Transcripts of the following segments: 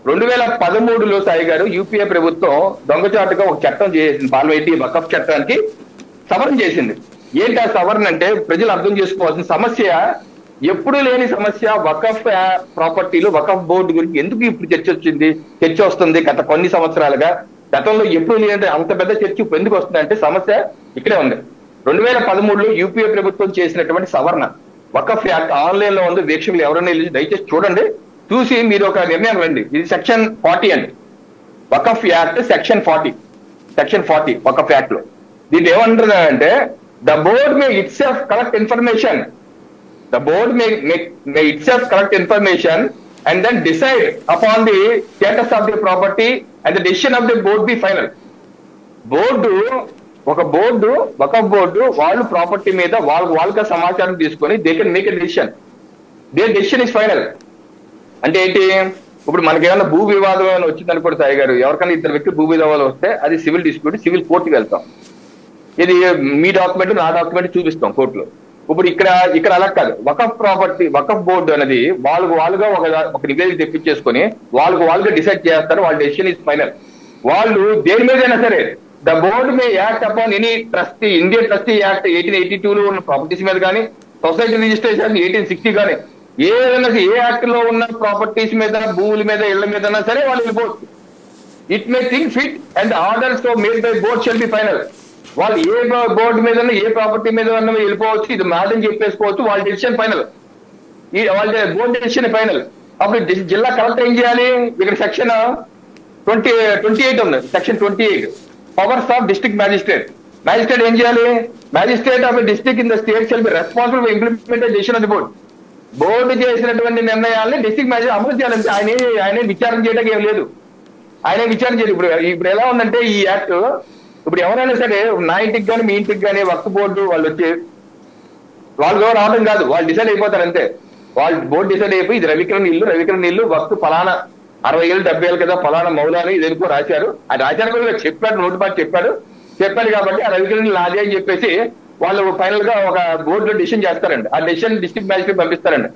2013లో సాయి గారు యూపీఏ ప్రభుత్వం దొంగచాటుగా ఒక చట్టం చేసింది, పార్లమెంటరీ వకఫ్ చట్టానికి సవరణ చేసింది. ఏంటి ఆ సవరణ అంటే, ప్రజలు అర్థం చేసుకోవాల్సిన సమస్య, ఎప్పుడు లేని సమస్య వకఫ్ ప్రాపర్టీలు, వకఫ్ బోర్డు గురించి ఎందుకు ఇప్పుడు చర్చ వస్తుంది గత కొన్ని సంవత్సరాలుగా. గతంలో ఎప్పుడు లేదంటే అంత పెద్ద చర్చ ఇప్పుడు ఎందుకు వస్తుందంటే సమస్య ఇక్కడే ఉంది. 2013లో యూపీఏ ప్రభుత్వం చేసినటువంటి సవరణ వకఫ్ యాక్ట్ ఆన్లైన్ లో ఉంది, వీక్షకులు ఎవరైనా దయచేసి చూడండి, చూసి మీరు ఒక నిర్ణయం రండి. ఇది సెక్షన్ 40 అండి, Waqf act section 40 Waqf act లో. దీన్ని ఏమంటారు అంటే, the board may it self collect information, the board may itself collect information and then decide upon the status of the property and the decision of the board be final. ఒక board Waqf board వాళ్ళు property మీద వాళ్ళకి సమాచారం తీసుకొని they can make a decision, their decision is final. అంటే ఏంటి, ఇప్పుడు మనకి ఏమైనా భూ వివాదం ఏమైనా వచ్చింది అనుకోండి సాయి గారు, ఎవరికైనా ఇద్దరు వ్యక్తి భూ వివాదాలు వస్తే అది సివిల్ డిస్ప్యూట్, సివిల్ కోర్టుకి వెళ్తాం. ఇది మీ డాక్యుమెంట్ నా డాక్యుమెంట్ చూపిస్తాం కోర్టులో. ఇప్పుడు ఇక్కడ అలా కాదు, వకఫ్ ప్రాపర్టీ వకఫ్ బోర్డు అనేది వాళ్ళుగా ఒక నివేదిక తెప్పించేసుకొని వాళ్ళుగా డిసైడ్ చేస్తారు, వాళ్ళ డెసిషన్ ఇస్ ఫైనల్. వాళ్ళు దేని మీదైనా సరే, the board may act upon any trustee, Indian trustee act 1882లో ఉన్న ప్రాపర్టీస్ మీద కానీ, సొసైటీ రిజిస్ట్రేషన్ 1860 కానీ, ఏదైనా ఏ యాక్ట్ లో ఉన్న ప్రాపర్టీస్ మీద, భూముల మీద, ఇళ్ల మీద సరే వాళ్ళు వెళ్ళిపోవచ్చు. It may think fit and orders made by board shall be final. వాళ్ళు ఏ బోర్డు మీద ఏ ప్రాపర్టీ మీద వెళ్ళిపోవచ్చు, ఇది మాదని చెప్పేసుకోవచ్చు, వాళ్ళ డెసిషన్ ఫైనల్, వాళ్ళ బోర్డు డెసిషన్ ఫైనల్. అప్పుడు జిల్లా కలెక్టర్ ఏం చేయాలి, ఇక్కడ సెక్షన్ 28 ఉంది, section 28 powers of district magistrate. Magistrate ఏం చేయాలి, magistrate of district in the state shall be responsible for implementation decision of the board. Board చేసినటువంటి నిర్ణయాల్ని డిస్ట్రిక్ట్ మ్యాజిస్ట్రేట్ అమలు చేయాలి. ఆయన విచారణ చేయడానికి ఏం లేదు, ఆయన విచారణ చేయదు. ఇప్పుడు ఎలా ఉందంటే ఈ యాక్ట్, ఇప్పుడు ఎవరైనా సరే నా ఇంటికి కానీ మీ ఇంటికి కానీ వక్ఫ్ బోర్డు వాళ్ళు వచ్చి వాళ్ళు రావడం కాదు, వాళ్ళు డిసైడ్ అయిపోతారు అంతే. వాళ్ళు బోర్డు డిసైడ్ అయిపోయి ఇది రవికిరణ్ ఇల్లు వక్ఫ్ ఫలానా 60 ఏళ్ళు 70 ఏళ్ళు కదా ఫలానా మౌలాని ఇది ఎందుకో రాశారు, అది రాశారు కూడా చెప్పాడు, నోటి పాటు చెప్పాడు కాబట్టి ఆ రవికిరణ్ నాదే అని చెప్పేసి వాళ్ళు ఫైనల్ గా ఒక బోర్డులో డిసిషన్ చేస్తారండి. ఆ డిసిషన్ డిస్ట్రిక్ట్ మ్యాజిస్ట్రేట్ పంపిస్తారండి.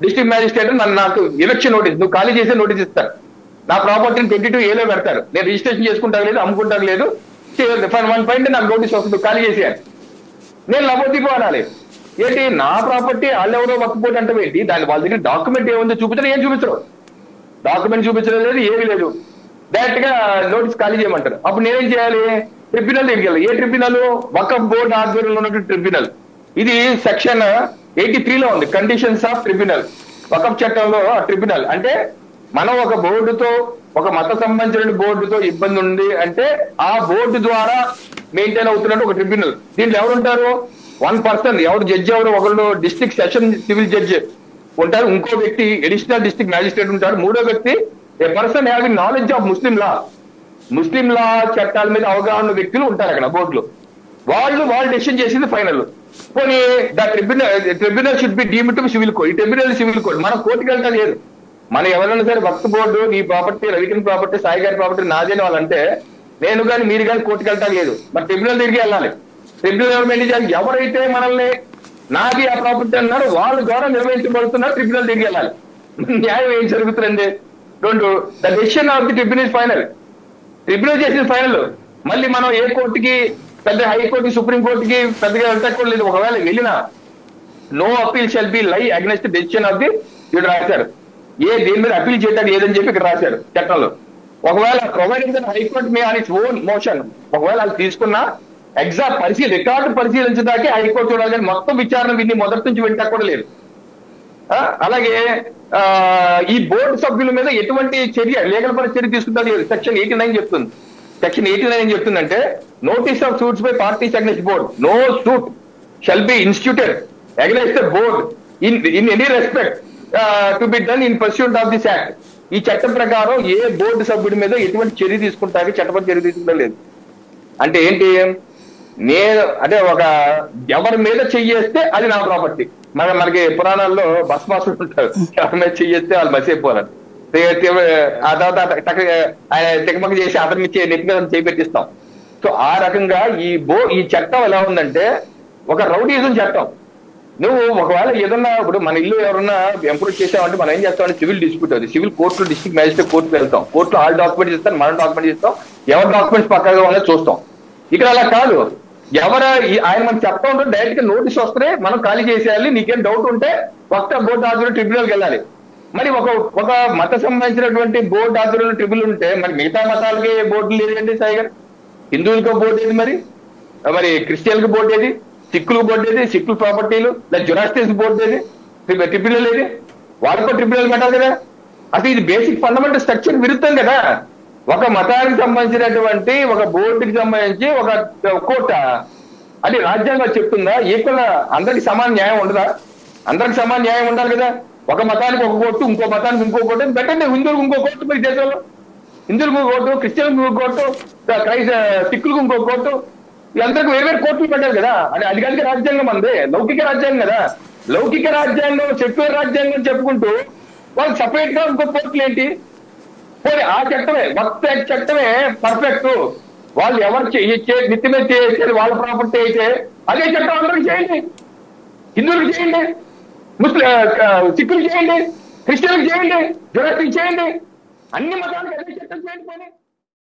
డిస్ట్రిక్ట్ మ్యాజిస్ట్రేట్ నాకు ఎలక్షన్ నోటీస్, నువ్వు ఖాళీ చేసే నోటీస్ ఇస్తారు. నా ప్రాపర్టీని 22A పెడతారు, నేను రిజిస్ట్రేషన్ చేసుకుంటాను లేదు, అమ్ముకుంటాను లేదు, 1 పాయింట్ నాకు నోటీస్ వస్తుంది, ఖాళీ చేసేయాలి. నేను లబోదీపో అనాలి. ఏంటి నా ప్రాపర్టీ వాళ్ళు ఎవరో వక్కపోతే అంటే ఏంటి, దాని వాళ్ళ దగ్గర డాక్యుమెంట్ ఏముందో చూపించడం, ఏం చూపించరు, డాక్యుమెంట్ చూపించడం లేదు, ఏమీ లేదు, డైరెక్ట్ గా నోటీస్ ఖాళీ చేయమంటారు. అప్పుడు నేనేం చేయాలి, ట్రిబ్యునల్ దగ్గరికి వెళ్ళాలి. ఏ ట్రిబ్యునల్, వకఫ్ బోర్డు ఆధ్వర్యంలో ఉన్నటువంటి ట్రిబ్యునల్. ఇది సెక్షన్ 83లో ఉంది, కండిషన్స్ ఆఫ్ ట్రిబ్యునల్. వకఫ్ చట్టంలో ట్రిబ్యునల్ అంటే మనం ఒక బోర్డుతో, ఒక మత సంబంధించిన బోర్డుతో ఇబ్బంది ఉంది అంటే ఆ బోర్డు ద్వారా మెయింటైన్ అవుతున్నట్టు ఒక ట్రిబ్యునల్. దీంట్లో ఎవరు ఉంటారు, 1 పర్సన్, ఎవరు జడ్జి, ఒకళ్ళు డిస్ట్రిక్ట్ సెషన్ సివిల్ జడ్జి ఉంటారు, ఇంకో వ్యక్తి అడిషనల్ డిస్ట్రిక్ట్ మ్యాజిస్ట్రేట్ ఉంటారు, మూడో వ్యక్తి a person having knowledge of Muslim law చట్టాల మీద అవగాహన వ్యక్తులు ఉంటారు అక్కడ బోర్డులో. వాళ్ళు డెసిషన్ చేసింది ఫైనల్. పోనీ the tribunal should be deemed to civil code. ఈ ట్రిబ్యునల్ సివిల్ కోడ్, మనం కోర్టుకి వెళ్తా లేదు. మనం ఎవరైనా సరే వక్ఫ్ బోర్డు నీ ప్రాపర్టీ, రవికిరణ్ ప్రాపర్టీ, సాయి గారి ప్రాపర్టీ నాదేని వాళ్ళంటే నేను కానీ మీరు కానీ కోర్టుకి వెళ్తా లేదు, మరి ట్రిబ్యునల్ తిరిగి వెళ్ళాలి. ట్రిబ్యునల్ గవర్నమెంట్ చేయాలి, ఎవరైతే మనల్ని నాది ఆ ప్రాపర్టీ అన్నారో వాళ్ళ ద్వారా నిర్వహించబడుతున్నారు, ట్రిబ్యునల్ తిరిగి వెళ్ళాలి. న్యాయం ఏం జరుగుతుందండి, the decision of the tribunal final. Tribunal చేసిన ఫైనల్. మళ్ళీ మనం ఏ కోర్టుకి, పెద్ద హైకోర్టుకి, సుప్రీంకోర్టుకి పెద్దగా వెళ్తా లేదు. ఒకవేళ వెళ్ళినా నో అపీల్ షెల్ బి లై అగైన్స్ట్ డెసిషన్ ఆఫ్ ది, ఇక్కడ రాశారు దేని మీద అపీల్ చేయడానికి ఏదని చెప్పి ఇక్కడ రాశారు చట్టంలో. ఒకవేళ providing high court May on its own motion, ఒకవేళ అది తీసుకున్న రికార్డు పరిశీలించడానికి హైకోర్టు చూడాలి, కానీ మొత్తం విచారణ విని మొదటి నుంచి వెంట కూడా లేదు. అలాగే ఈ బోర్డు సభ్యుల మీద ఎటువంటి చర్య, లీగల్ పర చర్య తీసుకుంటారు లేదు. సెక్షన్ 89 చెప్తుంది. సెక్షన్ 89 ఏం చెప్తుందంటే, notice of suits by parties against board, no suit shall be instituted against the board in any respect to be done in pursuit of this act. ఈ చట్టం ప్రకారం ఏ బోర్డు సభ్యుడి మీద ఎటువంటి చర్య తీసుకుంటానికి చట్టపర చర్య తీసుకుంటా లేదు. అంటే ఏంటి, అంటే ఎవరి మీద చెయ్యేస్తే అది నా ప్రాపర్టీ. మనకి పురాణాల్లో భస్మాసుడు ఉంటారు, ఎవరి మీద చెయ్యేస్తే వాళ్ళు మసిపోవాలి, ఆ తర్వాత ఆయన తెగమక చేసి అతని నెత్తి మీద చేపెట్టిస్తాం. సో ఆ రకంగా ఈ చట్టం ఎలా ఉందంటే ఒక రౌడీజం చట్టం. నువ్వు ఒకవేళ ఏదన్నా ఇప్పుడు మన ఇల్లు ఎవరన్నా ఎంప్రూవ్ చేసామంటే మనం ఏం చేస్తామంటే సివిల్ డిస్ప్యూట్ అది సివిల్ కోర్టులో డిస్ట్రిక్ట్ మ్యాజిస్ట్రేట్ కోర్టుకు వెళ్తాం, కోర్టులో ఆల్ డాక్యుమెంట్స్ ఇస్తాం, మన డాక్యుమెంట్స్ ఇస్తాం, ఎవరి డాక్యుమెంట్స్ పక్కగా ఉన్నాయో చూస్తాం. ఇక్కడ అలా కాదు, ఆయన మనం చెప్తా ఉంటాం, డైరెక్ట్ గా నోటీస్ వస్తే మనం ఖాళీ చేసేయాలి, నీకేం డౌట్ ఉంటే కొత్త బోర్డు ఆధ్వర్యంలో ట్రిబ్యునల్కి వెళ్ళాలి. మరి ఒక మత సంబంధించినటువంటి బోర్డు ఆధ్వర్యంలో ట్రిబ్యునల్ ఉంటే మరి మిగతా మతాలకి బోర్డులు లేదండి సాయి గారు? హిందువులకి బోర్డు ఏది, మరి క్రిస్టియన్కి బోర్డు ఏది, సిక్కులకు బోర్డు ఏది, సిక్కుల ప్రాపర్టీలు లేదా జొరాస్ట్రియన్స్ బోర్డు ఏది, ట్రిబ్యునల్ ఏది? వాళ్ళకు ట్రిబ్యునల్ పెట్టాలి కదా. అసలు ఇది బేసిక్ ఫండమెంటల్ స్ట్రక్చర్ విరుద్ధం కదా. ఒక మతానికి సంబంధించినటువంటి ఒక బోర్డుకి సంబంధించి ఒక కోర్ట అది రాజ్యాంగం చెప్తుందా? ఈక్వల్ అందరికి సమాన న్యాయం ఉండదా? అందరికి సమాన న్యాయం ఉండాలి కదా. ఒక మతానికి ఒక కోర్టు, ఇంకో మతానికి ఇంకో కోర్టు పెట్టండి. హిందువులకు ఇంకో కోర్టు మీ దేశంలో, హిందువులకు ఇంకో కోర్టు, క్రిస్టియన్లకు ఇంకో కోర్టు, సిక్కులకు ఇంకో కోర్టు, వీళ్ళందరికీ వేరు కోర్టులు పెట్టారు కదా. అది కలిగే రాజ్యాంగం అందే, లౌకిక రాజ్యాంగం కదా. లౌకిక రాజ్యాంగం, సెక్యులర్ రాజ్యాంగం చెప్పుకుంటూ వాళ్ళకి సపరేట్ గా ఇంకో కోర్టులు ఏంటి? పోనీ ఆ చట్టమే, వర్క్ యాక్ట్ చట్టమే పర్ఫెక్ట్. వాళ్ళు ఎవరు నెత్తి మీద చేసేది వాళ్ళ ప్రాపర్టీ అయితే అదే చట్టం అందరికి చేయండి. హిందువులకు చేయండి, సిక్కులు చేయండి, క్రిస్టియన్లకు చేయండి, జొరాస్ట్రియన్లకు చేయండి, అన్ని మతాలకు అదే చట్టం చేయండి.